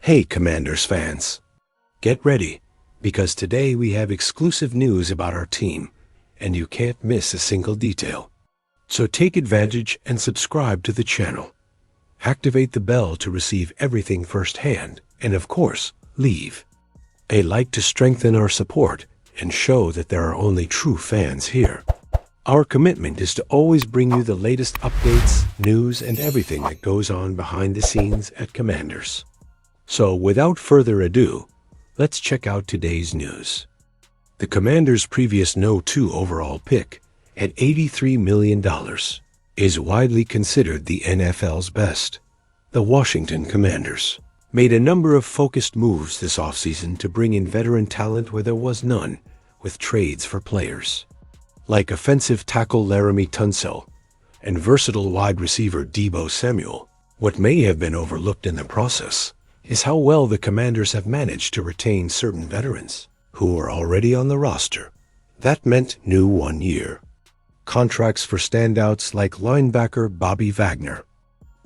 Hey Commanders fans, get ready, because today we have exclusive news about our team, and you can't miss a single detail. So take advantage and subscribe to the channel. Activate the bell to receive everything firsthand, and of course, leave a like to strengthen our support and show that there are only true fans here. Our commitment is to always bring you the latest updates, news, and everything that goes on behind the scenes at Commanders. So without further ado, let's check out today's news. The Commanders' previous No. 2 overall pick at $83 million is widely considered the NFL's best. The Washington Commanders made a number of focused moves this offseason to bring in veteran talent where there was none, with trades for players like offensive tackle Laramie Tunsil and versatile wide receiver Deebo Samuel. What may have been overlooked in the process is how well the Commanders have managed to retain certain veterans who are already on the roster. That meant new one-year contracts for standouts like linebacker Bobby Wagner,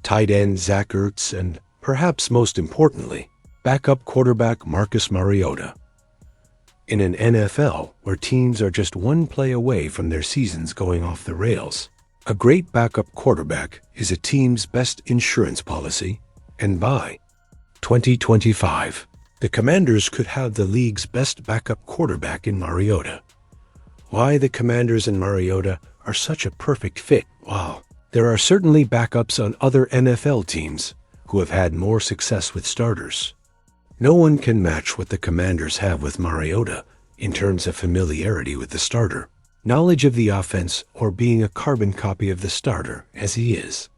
tight end Zach Ertz, and perhaps most importantly, backup quarterback Marcus Mariota. In an NFL where teams are just one play away from their seasons going off the rails, a great backup quarterback is a team's best insurance policy, and by 2025, the Commanders could have the league's best backup quarterback in Mariota. Why the Commanders and Mariota are such a perfect fit? Wow. There are certainly backups on other NFL teams who have had more success with starters. No one can match what the Commanders have with Mariota in terms of familiarity with the starter, knowledge of the offense, or being a carbon copy of the starter as he is.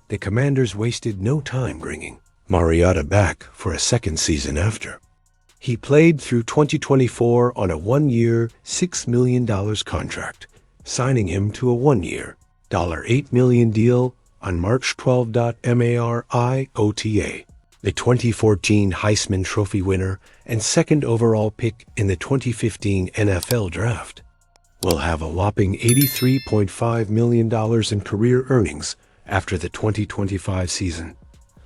The Commanders wasted no time bringing Mariota back for a second season after. He played through 2024 on a one-year, $6 million contract, signing him to a one-year, $8 million deal on March 12. Mariota, the 2014 Heisman Trophy winner and second overall pick in the 2015 NFL Draft, will have a whopping $83.5 million in career earnings after the 2025 season.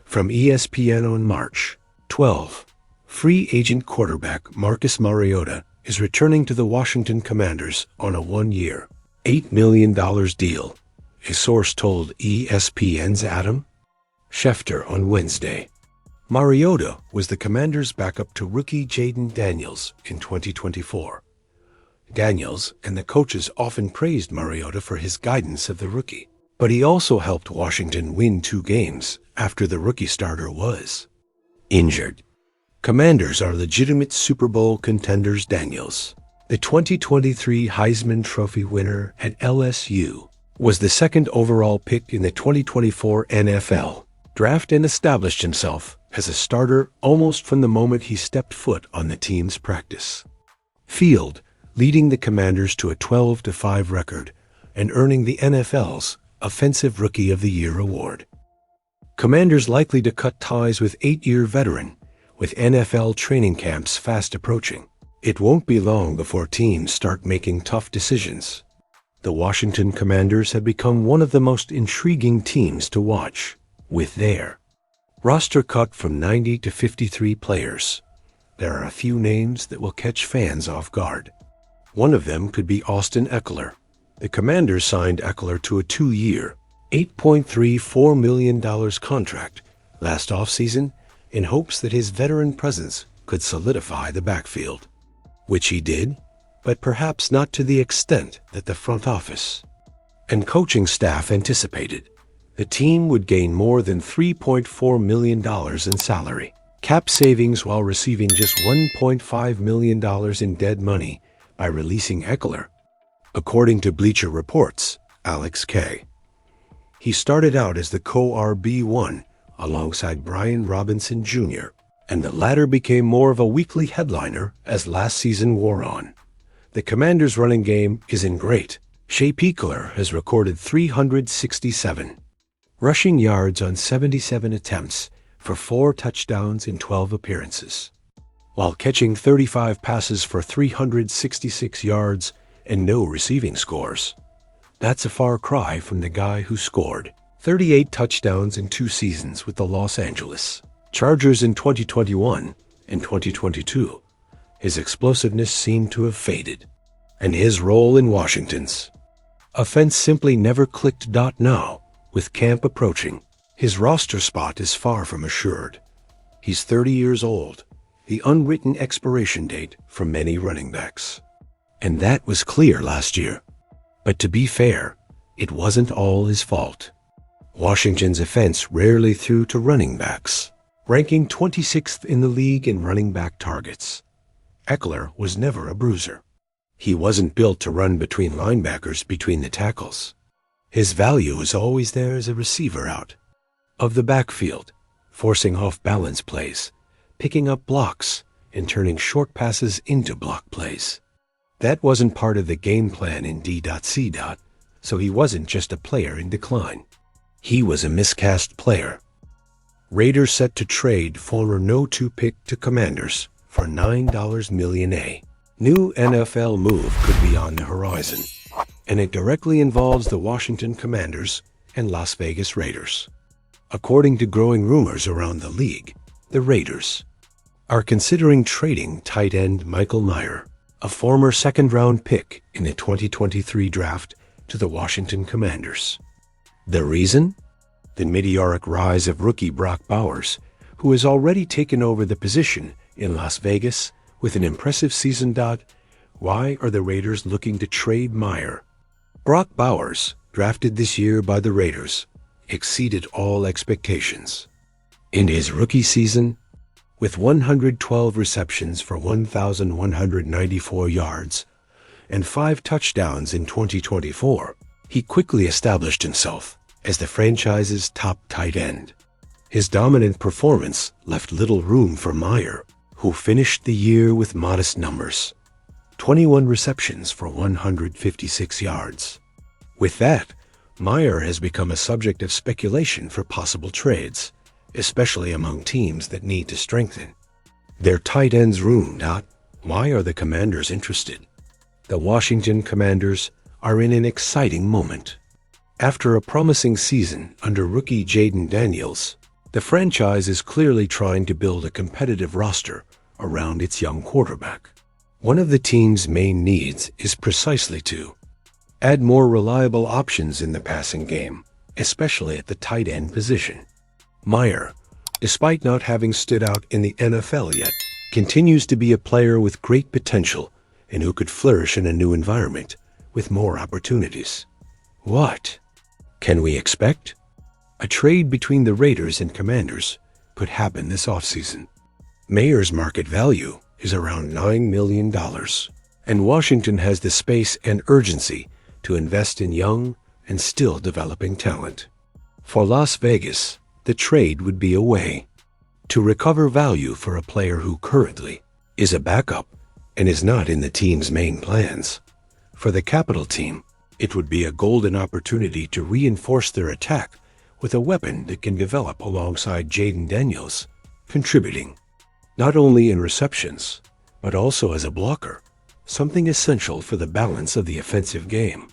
From ESPN on March 12, free agent quarterback Marcus Mariota is returning to the Washington Commanders on a one-year, $8 million deal, a source told ESPN's Adam Schefter on Wednesday. Mariota was the Commanders' backup to rookie Jayden Daniels in 2024. Daniels and the coaches often praised Mariota for his guidance of the rookie, but he also helped Washington win 2 games after the rookie starter was injured. Commanders are legitimate Super Bowl contenders. Daniels, the 2023 Heisman Trophy winner at LSU, was the second overall pick in the 2024 NFL Draft and established himself as a starter almost from the moment he stepped foot on the team's practice field, leading the Commanders to a 12-5 record and earning the NFL's Offensive Rookie of the Year award. Commanders likely to cut ties with 8-year veteran, with NFL training camps fast approaching. It won't be long before teams start making tough decisions. The Washington Commanders have become one of the most intriguing teams to watch, with their roster cut from 90 to 53 players. There are a few names that will catch fans off guard. One of them could be Austin Ekeler. The Commanders signed Ekeler to a 2-year, $8.34 million contract last offseason in hopes that his veteran presence could solidify the backfield, which he did, but perhaps not to the extent that the front office and coaching staff anticipated. The team would gain more than $3.4 million in salary cap savings while receiving just $1.5 million in dead money by releasing Ekeler, according to Bleacher Report's Alex K. He started out as the co-RB1 alongside Brian Robinson Jr., and the latter became more of a weekly headliner as last season wore on. The Commanders' running game is in great shape. Ekeler has recorded 367 rushing yards on 77 attempts for 4 touchdowns in 12 appearances, while catching 35 passes for 366 yards and no receiving scores. That's a far cry from the guy who scored 38 touchdowns in 2 seasons with the Los Angeles Chargers in 2021 and 2022, his explosiveness seemed to have faded, and his role in Washington's offense simply never clicked. Now, with camp approaching, his roster spot is far from assured. He's 30 years old, the unwritten expiration date for many running backs. And that was clear last year. But to be fair, it wasn't all his fault. Washington's offense rarely threw to running backs, ranking 26th in the league in running back targets. Ekeler was never a bruiser. He wasn't built to run between linebackers between the tackles. His value was always there as a receiver out of the backfield, forcing off-balance plays, picking up blocks, and turning short passes into block plays. That wasn't part of the game plan in D.C. So he wasn't just a player in decline. He was a miscast player. Raiders set to trade former No. 2 pick to Commanders for $9 million. A new NFL move could be on the horizon, and it directly involves the Washington Commanders and Las Vegas Raiders. According to growing rumors around the league, the Raiders are considering trading tight end Michael Mayer, a former second-round pick in the 2023 draft, to the Washington Commanders. The reason? The meteoric rise of rookie Brock Bowers, who has already taken over the position in Las Vegas with an impressive season. Why are the Raiders looking to trade Mayer? Brock Bowers, drafted this year by the Raiders, exceeded all expectations. In his rookie season, with 112 receptions for 1,194 yards and 5 touchdowns in 2024, he quickly established himself as the franchise's top tight end. His dominant performance left little room for Mayer, who finished the year with modest numbers: 21 receptions for 156 yards. With that, Mayer has become a subject of speculation for possible trades, especially among teams that need to strengthen their tight ends room. Why are the Commanders interested? The Washington Commanders are in an exciting moment. After a promising season under rookie Jaden Daniels, the franchise is clearly trying to build a competitive roster around its young quarterback. One of the team's main needs is precisely to add more reliable options in the passing game, especially at the tight end position. Mayer, despite not having stood out in the NFL yet, continues to be a player with great potential and who could flourish in a new environment with more opportunities. What can we expect? A trade between the Raiders and Commanders could happen this offseason. Mayer's market value is around $9 million, and Washington has the space and urgency to invest in young and still developing talent. For Las Vegas, the trade would be a way to recover value for a player who currently is a backup and is not in the team's main plans. For the Capital team, it would be a golden opportunity to reinforce their attack with a weapon that can develop alongside Jaden Daniels, contributing not only in receptions, but also as a blocker, something essential for the balance of the offensive game.